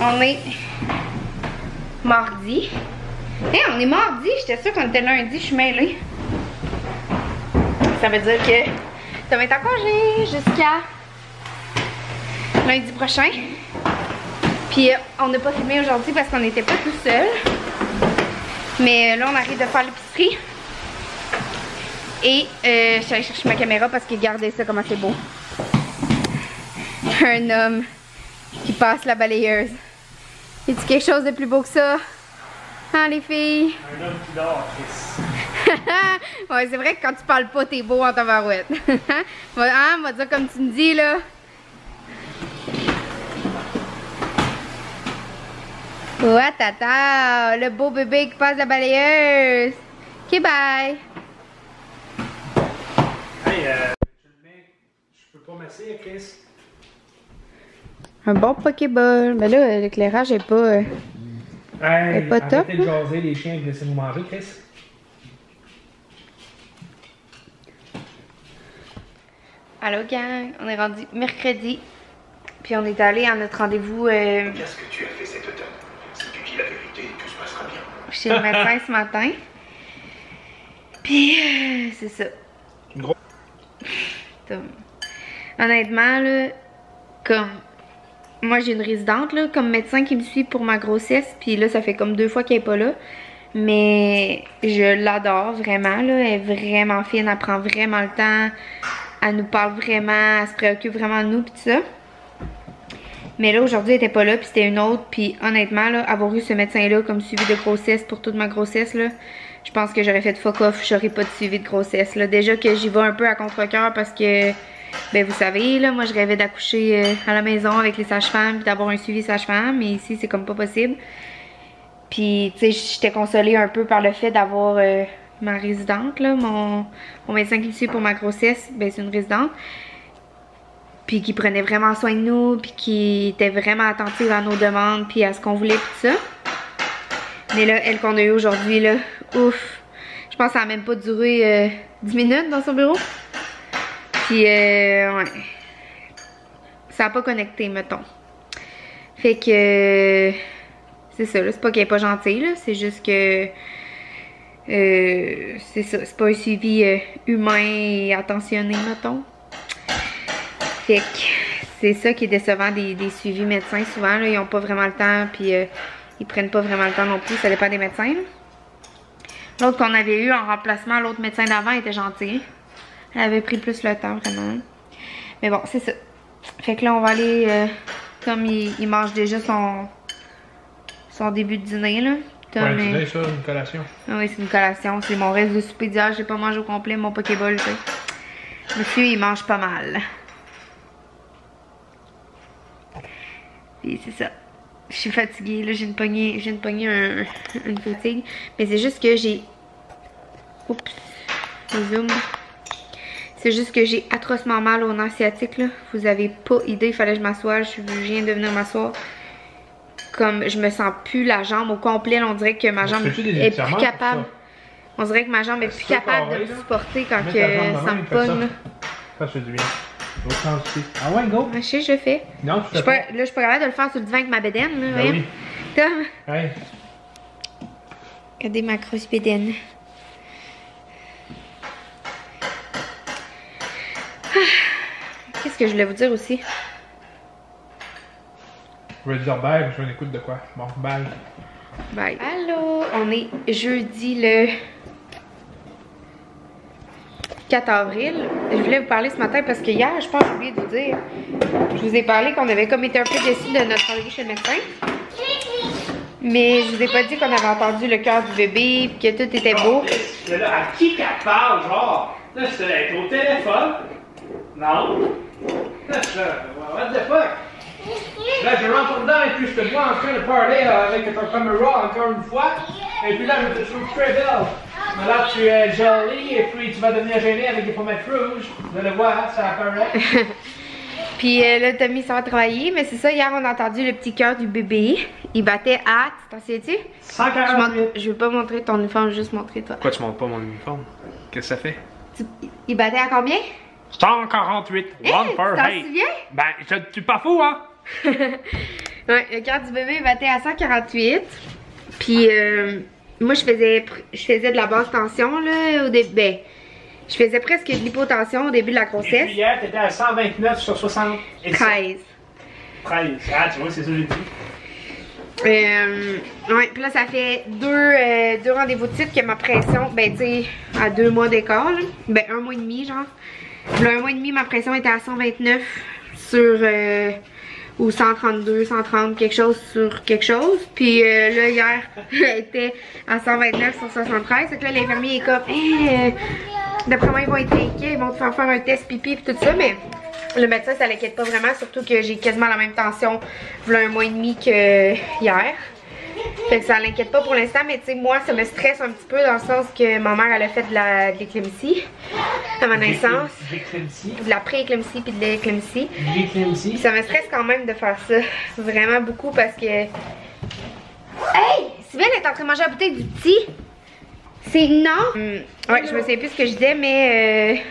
On est mardi. Hey, on est mardi, j'étais sûre qu'on était lundi, je suis mêlée. Ça veut dire que Tom est en congé jusqu'à lundi prochain. Puis on n'a pas filmé aujourd'hui parce qu'on n'était pas tout seul. Mais là on arrive de faire l'épicerie. Et je suis allée chercher ma caméra parce que regardez ça comment c'est beau. Un homme qui passe la balayeuse. Y a-t-il quelque chose de plus beau que ça? Hein les filles? Un homme qui dort, Chris. Ouais, c'est vrai que quand tu parles pas, t'es beau en tabarouette. Hein, on va dire comme tu me dis là. Ouais, tata, le beau bébé qui passe la balayeuse. Ok, bye. Hey, tu le mets. Je peux pas m'asseoir, Chris. Un bon Pokéball. Mais là, l'éclairage est pas. Hey, est pas top. arrêtez de jaser les chiens et laissez-nous manger, Chris. Allô, gang. On est rendu mercredi. Puis on est allé à notre rendez-vous. Qu'est-ce que tu as fait cet automne? Si tu dis la vérité, tout se passera bien. Chez le médecin ce matin. Puis, c'est ça. Gros. Honnêtement, là, comme. Moi, j'ai une résidente, là, comme médecin qui me suit pour ma grossesse. Puis là, ça fait comme 2 fois qu'elle est pas là. Mais je l'adore vraiment, là. Elle est vraiment fine. Elle prend vraiment le temps. Elle nous parle vraiment. Elle se préoccupe vraiment de nous, puis tout ça. Mais là, aujourd'hui, elle était pas là, puis c'était une autre. Puis honnêtement, là, avoir eu ce médecin-là comme suivi de grossesse pour toute ma grossesse, là, je pense que j'aurais fait fuck off. J'aurais pas de suivi de grossesse, là. Déjà que j'y vais un peu à contre-cœur parce que, ben vous savez, là, moi, je rêvais d'accoucher à la maison avec les sages-femmes puis d'avoir un suivi sage-femme. Mais ici, c'est comme pas possible. Puis, tu sais, j'étais consolée un peu par le fait d'avoir ma résidente, là. Mon médecin qui me suit pour ma grossesse, ben c'est une résidente. Puis qui prenait vraiment soin de nous, puis qui était vraiment attentive à nos demandes, puis à ce qu'on voulait, puis tout ça. Mais là, elle qu'on a eu aujourd'hui, là, ouf. Je pense que ça a même pas duré 10 minutes dans son bureau. Puis, ouais. Ça a pas connecté, mettons. Fait que, c'est ça, là. C'est pas qu'elle est pas gentille, là. C'est juste que, c'est ça. C'est pas un suivi humain et attentionné, mettons. Fait que c'est ça qui est décevant des suivis médecins. Souvent, là, ils ont pas vraiment le temps, puis ils prennent pas vraiment le temps non plus. Ça dépend des médecins. L'autre qu'on avait eu en remplacement, l'autre médecin d'avant était gentil. Elle avait pris plus le temps, vraiment. Mais bon, c'est ça. Fait que là, on va aller, comme il mange déjà son début de dîner, là. Ouais, dîner, ça, une collation. Ah oui, c'est une collation. C'est mon reste de souper d'hier. J'ai pas mangé au complet mon Pokéball, tu sais. Monsieur, il mange pas mal. Puis c'est ça. Je suis fatiguée, là, j'ai une poignée une fatigue. Mais c'est juste que j'ai... Oups. Zoom. C'est juste que j'ai atrocement mal au nerf sciatique, là. Vous avez pas idée, il fallait que je m'assoie. Je viens de venir m'asseoir. Comme je me sens plus la jambe au complet, là, on dirait que ma jambe est plus capable. On dirait que ma jambe est plus capable de me supporter quand que ça me pogne, là. Ça fait du bien. Ah ouais, go! Je sais, je le fais. Non, tu fais pas. Là, je suis pas capable de le faire sur le divan avec ma bédaine, là. Ben oui. Tom, Hey. regardez ma grosse bédaine. Qu'est-ce que je voulais vous dire aussi? Je vais dire bye, je vais écouter de quoi. Bon, bye. Bye. Allô, on est jeudi le 4 avril. Je voulais vous parler ce matin parce que hier, je pense que j'ai oublié de vous dire. Je vous ai parlé qu'on avait comme été un peu déçus de notre rendez-vous chez le médecin. Mais je vous ai pas dit qu'on avait entendu le cœur du bébé et que tout était beau. Là, à qui qu'elle parle, genre? Là, c'est être au téléphone. Non. Là, what the fuck? Là, je rentre dedans et puis je te vois en train de parler avec ton caméra encore une fois. Et puis là, je te trouve très belle. Mais là, tu es jolie et puis tu vas devenir gênée avec des pommettes rouges. Vous allez voir, ça apparaît. Puis là, Tommy s'en va travailler. Mais c'est ça, hier, on a entendu le petit cœur du bébé. Il battait à, tu t'en souviens-tu? 148. Je vais pas montrer ton uniforme, je vais juste montrer toi. Pourquoi tu montres pas mon uniforme? Qu'est-ce que ça fait? Il battait à combien? 148. Hey, One per t'en eight. souviens? Ben, tu es pas fou, hein? Ouais, le cœur du bébé battait à 148. Puis moi je faisais de la basse tension là au début. Ben, je faisais presque de l'hypotension au début de la Et grossesse. puis hier, t'étais à 129 sur 60. 13. 13. Ah, tu vois, c'est ça que j'ai dit. Ouais, puis là ça fait deux rendez-vous de suite que ma pression, ben tu sais, à 2 mois d'écart, là. Ben 1 mois et demi genre. Là 1 mois et demi ma pression était à 129 sur ou 132, 130 quelque chose sur quelque chose. Puis là hier elle était à 129 sur 73. Donc là l'infirmier est comme hey, d'après moi ils vont être inquiets, ils vont te faire un test pipi et tout ça, mais le médecin ça l'inquiète pas vraiment, surtout que j'ai quasiment la même tension voilà 1 mois et demi que hier. Fait que ça l'inquiète pas pour l'instant, mais tu sais moi ça me stresse un petit peu dans le sens que ma mère elle a fait de l'éclampsie à ma naissance. De la pré-éclampsie puis de l'éclampsie. L'éclampsie. Ça me stresse quand même de faire ça, vraiment beaucoup parce que... Hey! Sylvain est en train de manger la bouteille du petit. C'est non? Ouais, je me sais plus ce que je disais, mais...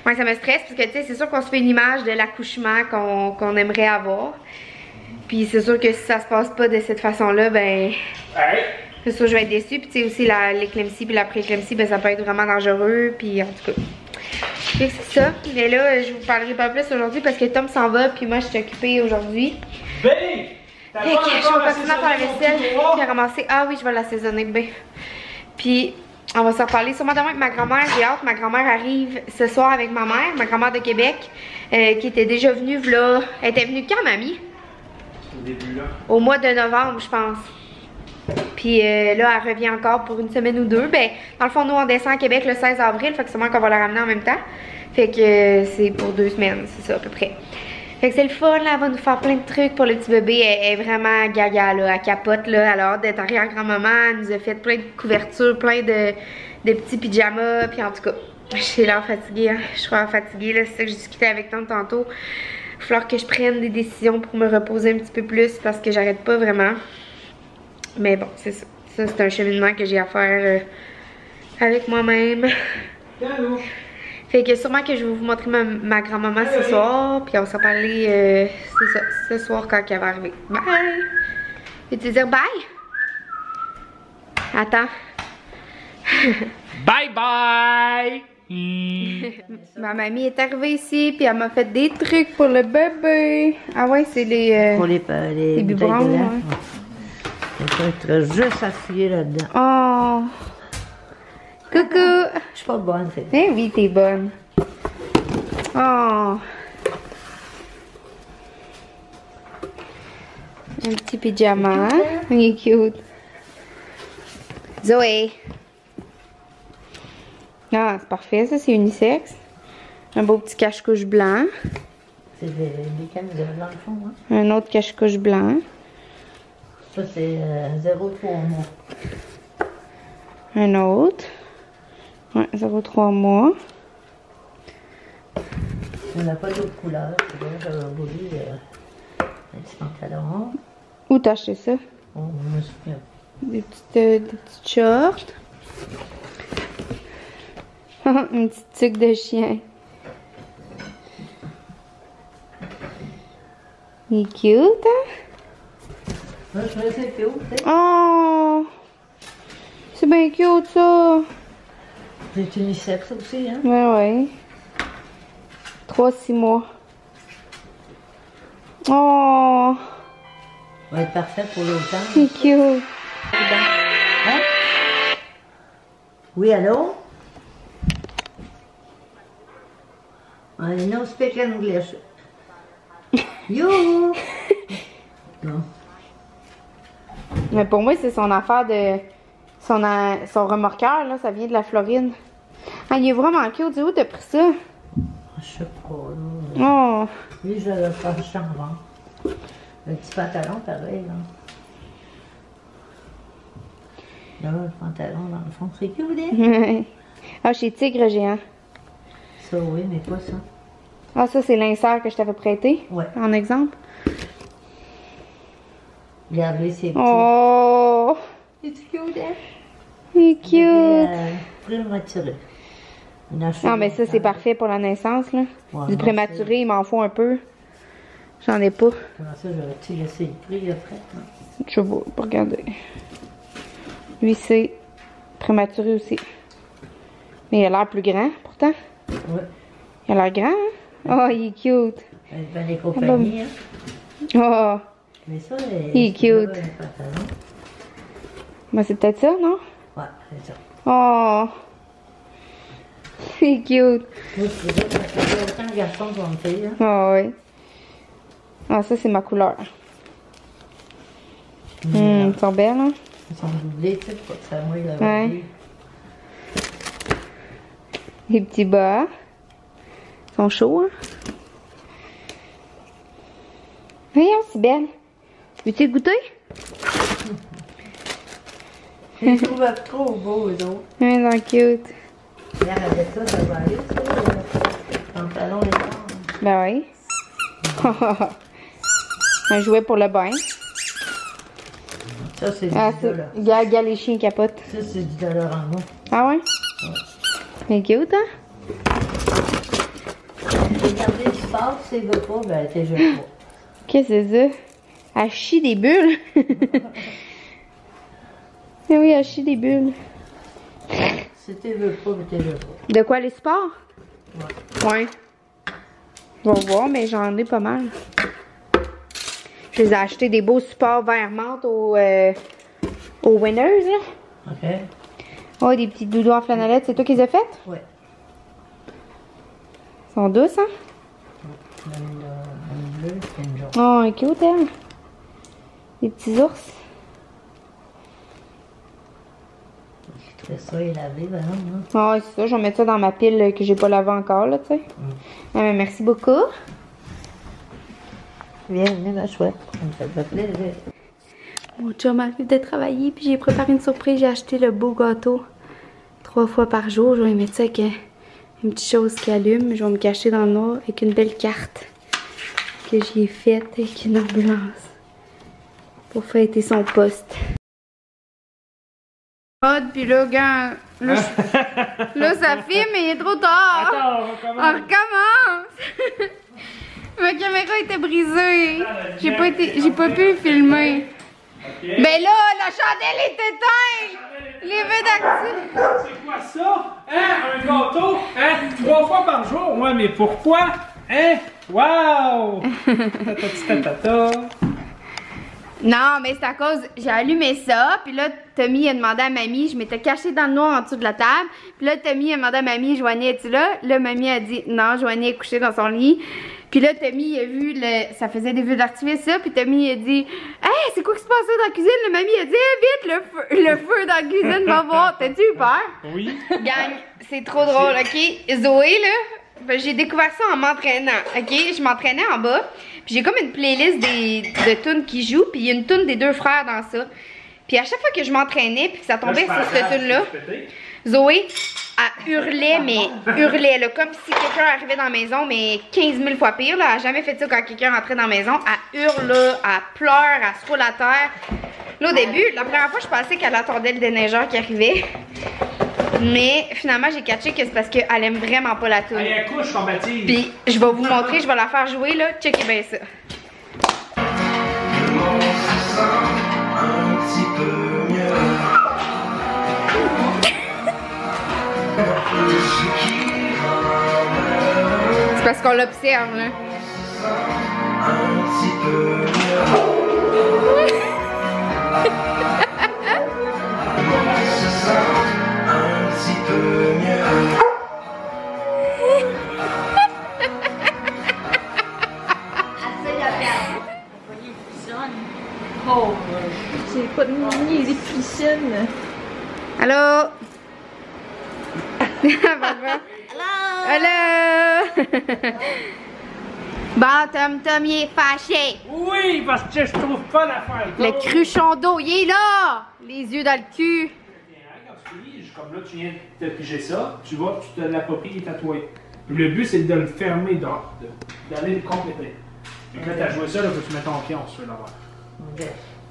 Ouais, ça me stresse parce que tu sais, c'est sûr qu'on se fait une image de l'accouchement qu'on aimerait avoir. Puis c'est sûr que si ça se passe pas de cette façon-là, ben... Hey. C'est sûr que je vais être déçue. Puis tu sais aussi l'éclampsie puis la pré-éclampsie, ben ça peut être vraiment dangereux. Puis en tout cas... C'est ça. Mais là, je vous parlerai pas plus aujourd'hui parce que Tom s'en va puis moi je suis occupée aujourd'hui. Bé! Fait que je vais continuer à faire la vaisselle puis à ramasser. Ah oui, je vais l'assaisonner, ben. Puis on va s'en reparler sûrement demain avec ma grand-mère. J'ai hâte, ma grand-mère arrive ce soir avec ma mère de Québec, qui était déjà venue là. Elle était venue quand, mamie? Au début là. Au mois de novembre, je pense. Puis là, elle revient encore pour 1 semaine ou 2. Ben, dans le fond, nous on descend à Québec le 16 avril, fait que c'est moi qu'on va la ramener en même temps. Fait que c'est pour 2 semaines, c'est ça à peu près. Fait que c'est le fun, là, elle va nous faire plein de trucs pour le petit bébé. Elle est vraiment gaga, là, elle capote, là. Elle a hâte d'être arrière-grand-maman, elle nous a fait plein de couvertures, plein de petits pyjamas. Puis en tout cas, j'ai l'air fatiguée, hein. Je suis vraiment fatiguée, là, c'est ça que j'ai discuté avec Tom tantôt. Il va falloir que je prenne des décisions pour me reposer un petit peu plus parce que j'arrête pas vraiment. Mais bon, c'est ça. Ça, c'est un cheminement que j'ai à faire avec moi-même. Fait que sûrement que je vais vous montrer ma grand-maman ce soir. Puis on s'en parler, c'est ça, ce soir quand elle va arriver. Bye! Veux-tu dire bye? Attends. Bye bye! Ma mamie est arrivée ici, puis elle m'a fait des trucs pour le bébé. Ah ouais, c'est les... Pour les biberons, ouais. Ça va être juste à fouiller là-dedans. Oh! Coucou! Je suis pas bonne, c'est Eh oui, t'es bonne. Oh! Un petit pyjama. Il est cute. Zoé! Ah, c'est parfait, ça, c'est unisexe. Un beau petit cache-couche blanc. C'est des camisoles dans le fond. Hein. Un autre cache-couche blanc. Ça, c'est 0,3 mois. Un autre. Ouais, 0,3 mois. On n'a pas d'autres couleurs. J'avais voulu un petit pantalon. Où t'as acheté ça? On me souvient. Des petites shorts. Une petite tuque de chien. Il est cute, hein? Là, je me sais que où, tu sais. Oh! C'est bien cute, ça! C'est unisexe aussi, hein? Ouais, ouais. 3-6 mois. Oh! Ça va être parfait pour l'automne. C'est cute! Hein? Oui, allô? I no speak English. You! Non. Mais pour moi, c'est son affaire de... Son remorqueur, là, ça vient de la Floride. Ah, il est vraiment cute. Où t'as pris ça? Je sais pas, là. Oh! Lui, je vais faire le chambon. Le petit pantalon, pareil, là. Là, le pantalon, dans le fond, c'est cute, hein? Ah, chez Tigre Géant. Ça, oui, mais pas ça. Ah, ça, c'est l'insert que je t'avais prêté? Ouais. En exemple? Regardez, c'est petit. Oh! C'est cute, hein? Il est cute! Prématuré. Non, mais ça, c'est parfait pour la naissance, là. Ouais, Du non, prématuré, il m'en faut un peu. J'en ai pas. Comment ça, j'aurais-tu laissé le prix, le fret? Je vais pas regarder. Lui, c'est prématuré aussi. Mais il a l'air plus grand, pourtant. Ouais. Il a l'air grand, hein? Oh, il est cute. Ben, les compagnies, hein. Oh, Mais ça, il est cute. les pantalons. Ben, c'est peut-être ça, non? Ouais, c'est ça. Oh, il est cute. Moi, c'est ça, parce que j'ai autant de garçons qu'on me fait, là. Oh, oui. Ah, ça, c'est ma couleur. Ils sont belles, hein? Ils sont doublés, tu sais, pour que ça mouille la Ouais. bordure. Les petits bas. Ils sont chauds, hein? Voyons, c'est belle. Veux-tu goûter? Je les trouve trop beaux, eux autres. Oui, ils sont cute. Hier, avec ça, ça va aller, ça, le pantalon et tout. Ben oui. Un jouet pour le bain. Ça, c'est du Ah, dollar. Regarde les chiens capotent. Ça, c'est du dollar en moi. Ah ouais? C'est cute, hein? J'ai gardé du sport, si elle veut pas, ben, t'es jeune pas. Qu'est-ce que c'est ça? Elle chie des bulles. Eh oui, elle chie des bulles. Si t'es veux pas, ben, t'es veux pas. De quoi, les sports? Ouais. On va voir, mais j'en ai pas mal. Je les ai achetés des beaux supports vert menthe au Winners, là. OK? Oh, des petits doudous en flanellette. C'est toi qui les as faites? Ouais. Ils sont douces, hein? Une bleue, c'est une jaune. Oh, elle est cute, elle. Des petits ours. Je fais ça et laver, ben non, hein. Oh, c'est ça. Je vais mettre ça dans ma pile que j'ai pas lavée encore, là, tu sais. Ah, mais merci beaucoup. Viens, ma chouette. Ça me fait plaisir. Mon chum arrive de travailler, puis j'ai préparé une surprise. J'ai acheté le beau gâteau 3 fois par jour. Je vais mettre ça avec une petite chose qui allume. Je vais me cacher dans le noir avec une belle carte que j'ai faite avec une ambulance pour fêter son poste. Puis là, gars, là, ça filme, mais il est trop tard. Attends, On recommence. Ma caméra était brisée. J'ai pas pu filmer. OK. Ben là, la chandelle est éteinte! Les feux d'actif! C'est quoi ça? Hein? Un gâteau? Hein? 3 fois par jour? Ouais, mais pourquoi? Hein? Wow! Tata. Non, mais c'est à cause, j'ai allumé ça, puis là, Tommy a demandé à Mamie, je m'étais cachée dans le noir en dessous de la table, puis là, Tommy a demandé à Mamie, Joanie, es-tu là? Là, Mamie a dit, non, Joanie est couchée dans son lit. Puis là, Tommy a vu, ça faisait des feux d'artifice, ça, puis Tommy a dit, hey, c'est quoi qui se passe dans la cuisine? Le Mamie a dit, hey, vite, le feu dans la cuisine, va voir. T'as-tu eu peur? Oui. Gang, c'est trop drôle, ok? Zoé, là, ben, j'ai découvert ça en m'entraînant, ok? Je m'entraînais en bas, puis j'ai comme une playlist de tunes qui jouent, puis il y a une tune des deux frères dans ça. Puis à chaque fois que je m'entraînais, puis que ça tombait sur cette tune-là, Zoé, elle hurlait, mais hurlait, là, comme si quelqu'un arrivait dans la maison, mais 15 000 fois pire, là. Elle a jamais fait ça quand quelqu'un rentrait dans la maison. Elle hurle, là, elle pleure, elle se roule à terre. Là, au début, la première fois, je pensais qu'elle attendait le déneigeur qui arrivait. Mais finalement, j'ai catché que c'est parce qu'elle aime vraiment pas la tune. Allez, accouche, on baptise. Puis, je vais vous montrer, je vais la faire jouer, là. Checkez bien ça. Un petit peu mieux. C'est parce qu'on l'observe, là. Un petit peu mieux. Un petit peu mieux. Oh, j'ai pas de mini, il est piscine. Allô? Papa. Allô? Bon, Tom, il est fâché. Oui, parce que je trouve pas l'affaire. Le cruchon d'eau, il est là! Les yeux dans le cul. Quand tu finis, comme là, tu viens de piger ça, tu vois, tu te l'appropries et tatoué. Le but, c'est de le fermer, d'aller le compléter. Donc là, t'as joué ça, là, faut que tu mets ton pied, on se fait l'avoir. OK.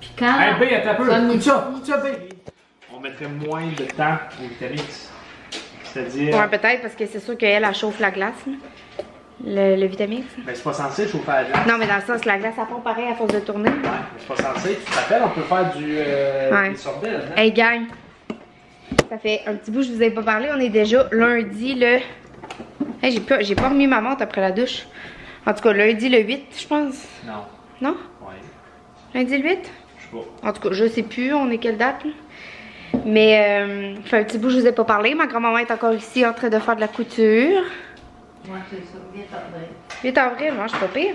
Puis quand. Hey, B, attends un peu. Comme Écoute ça, B. On mettrait moins de temps au Vitamix. C'est-à-dire. Ouais, peut-être, parce que c'est sûr qu'elle, elle chauffe la glace. Là. Le Vitamix? Mais c'est pas censé chauffer à la glace. Non, mais dans le sens, la glace, ça fond pareil à force de tourner. Ouais, mais c'est pas censé. Tu te rappelles, on peut faire des sorbets là-dedans. Hey, gang! Ça fait un petit bout que je vous ai pas parlé. On est déjà lundi le... Hey, j'ai pas remis ma montre après la douche. En tout cas, lundi le 8, je pense. Non. Non? Ouais. Lundi le 8? Je sais pas. En tout cas, je sais plus, on est quelle date, là? Mais, ça fait un petit bout que je vous ai pas parlé. Ma grand-maman est encore ici en train de faire de la couture. Moi, c'est ça, 8 avril. 8 avril, moi, je suis pas pire.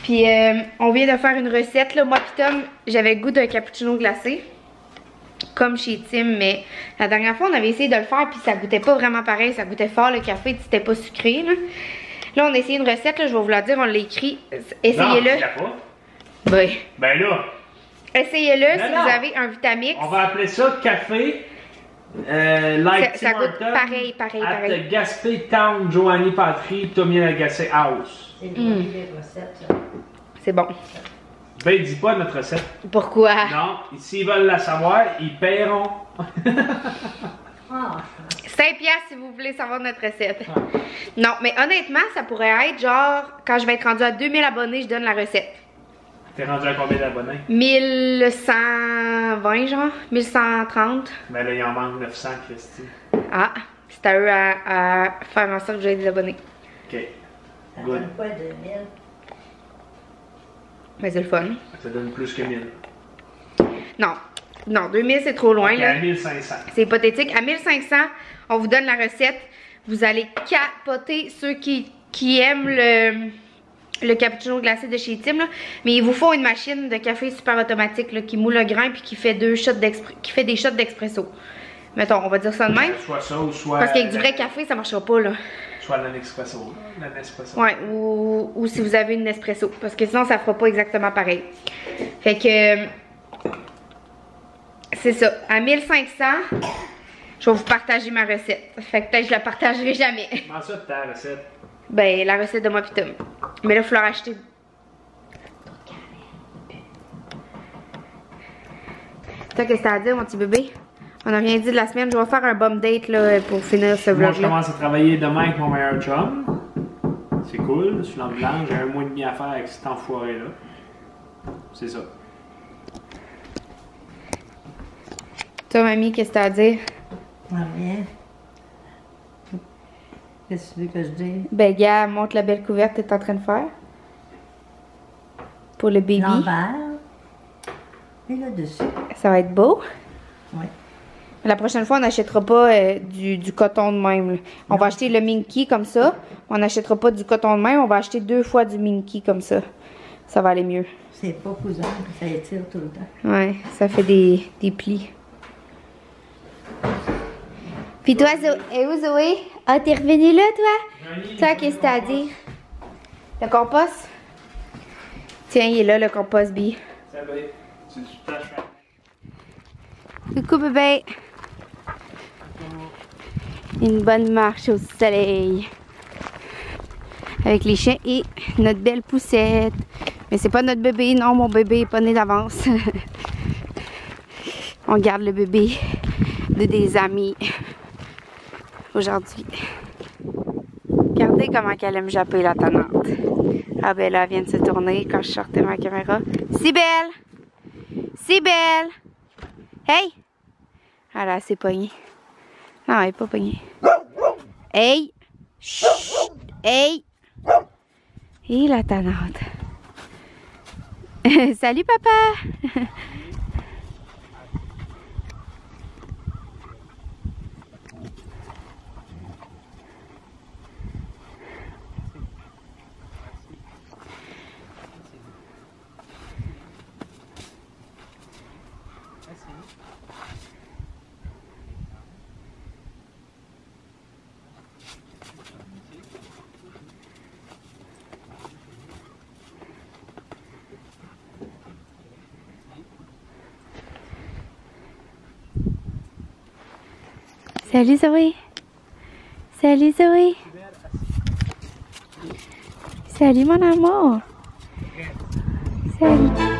Puis, on vient de faire une recette, là. Moi pis Tom, j'avais le goût d'un cappuccino glacé. Comme chez Tim, mais la dernière fois, on avait essayé de le faire, puis ça goûtait pas vraiment pareil. Ça goûtait fort, le café, c'était pas sucré, là. Là, on a essayé une recette, là, je vais vous la dire, on l'a écrit. Essayez-le. Non, pas. Ben là. Essayez-le si non. vous avez un Vitamix. On va appeler ça café like Ça Tim goûte Hortons pareil. at the Gaspé Town Joanie Patry Tommy Lagacé House. C'est les recettes, ça. C'est bon. Ben, dis pas notre recette. Pourquoi? Non, s'ils veulent la savoir, ils paieront. Ah, 5$ si vous voulez savoir notre recette. Non, mais honnêtement, ça pourrait être genre, quand je vais être rendue à 2000 abonnés, je donne la recette. T'es rendu à combien d'abonnés? 1120 genre, 1130. Ben là, il en manque 900, Christy. Ah, c'est à eux à faire en sorte que j'ai des abonnés. Ok. ça Good. donne quoi, 2000? Mais c'est le fun. Ça donne plus que 1000. Non, 2000 c'est trop loin Ok, là. à 1500. C'est hypothétique. À 1500, on vous donne la recette. Vous allez capoter ceux qui aiment le cappuccino glacé de chez Tim, là. Mais il vous faut une machine de café super automatique là, qui moule le grain puis qui fait des shots d'expresso. Mettons, on va dire ça de même. Soit ça ou soit. Parce qu'avec du vrai café, ça marchera pas là. Soit le Nespresso. Le Nespresso. Ouais, ou si vous avez une Nespresso. Parce que sinon, ça fera pas exactement pareil. Fait que... c'est ça. À 1500, je vais vous partager ma recette. Fait que peut-être que je la partagerai jamais. Comment ça, ta recette? Ben, la recette de moi pis Tom. Mais là, il faut leur acheter. Toi, qu'est-ce que t'as à dire, mon petit bébé? On n'a rien dit de la semaine. Je vais faire un bum date là, pour finir ce Moi, je vlog-là. commence à travailler demain avec mon meilleur chum. C'est cool, je suis dans le blanc. J'ai 1 mois et demi à faire avec cet enfoiré-là. C'est ça. Toi, mamie, qu'est-ce que t'as à dire? Rien. Qu'est-ce que tu veux que je dise? Ben, gars, montre la belle couverte que t'es en train de faire. Pour le baby. L'envers. Et là-dessus. Ça va être beau. Oui. La prochaine fois, on n'achètera pas du coton de même. Là. On va acheter le Minky comme ça. On n'achètera pas du coton de même. On va acheter 2 fois du Minky comme ça. Ça va aller mieux. C'est pas cousin, ça étire tout le temps. Ouais, ça fait des plis. Puis toi, et où Zoé? Ah, t'es revenue là, toi? Toi, qu'est-ce que t'as à dire? Le compost? Tiens, il est là, le compost, Bi. Ça va être. Tu tâches. Coucou, bébé. Une bonne marche au soleil. Avec les chiens et notre belle poussette. Mais c'est pas notre bébé, non, mon bébé est pas né d'avance. On garde le bébé de des amis aujourd'hui. Regardez comment qu'elle aime japper la tannante. Ah ben là, elle vient de se tourner quand je sortais ma caméra. Si belle! Si belle! Hey! Ah là, c'est pogné. Non, elle est pas pognée. Hey! Chut! Hey! Et la tannante. Salut, papa! Salut Zoé. Salut Zoé. Salut mon amour. Salut.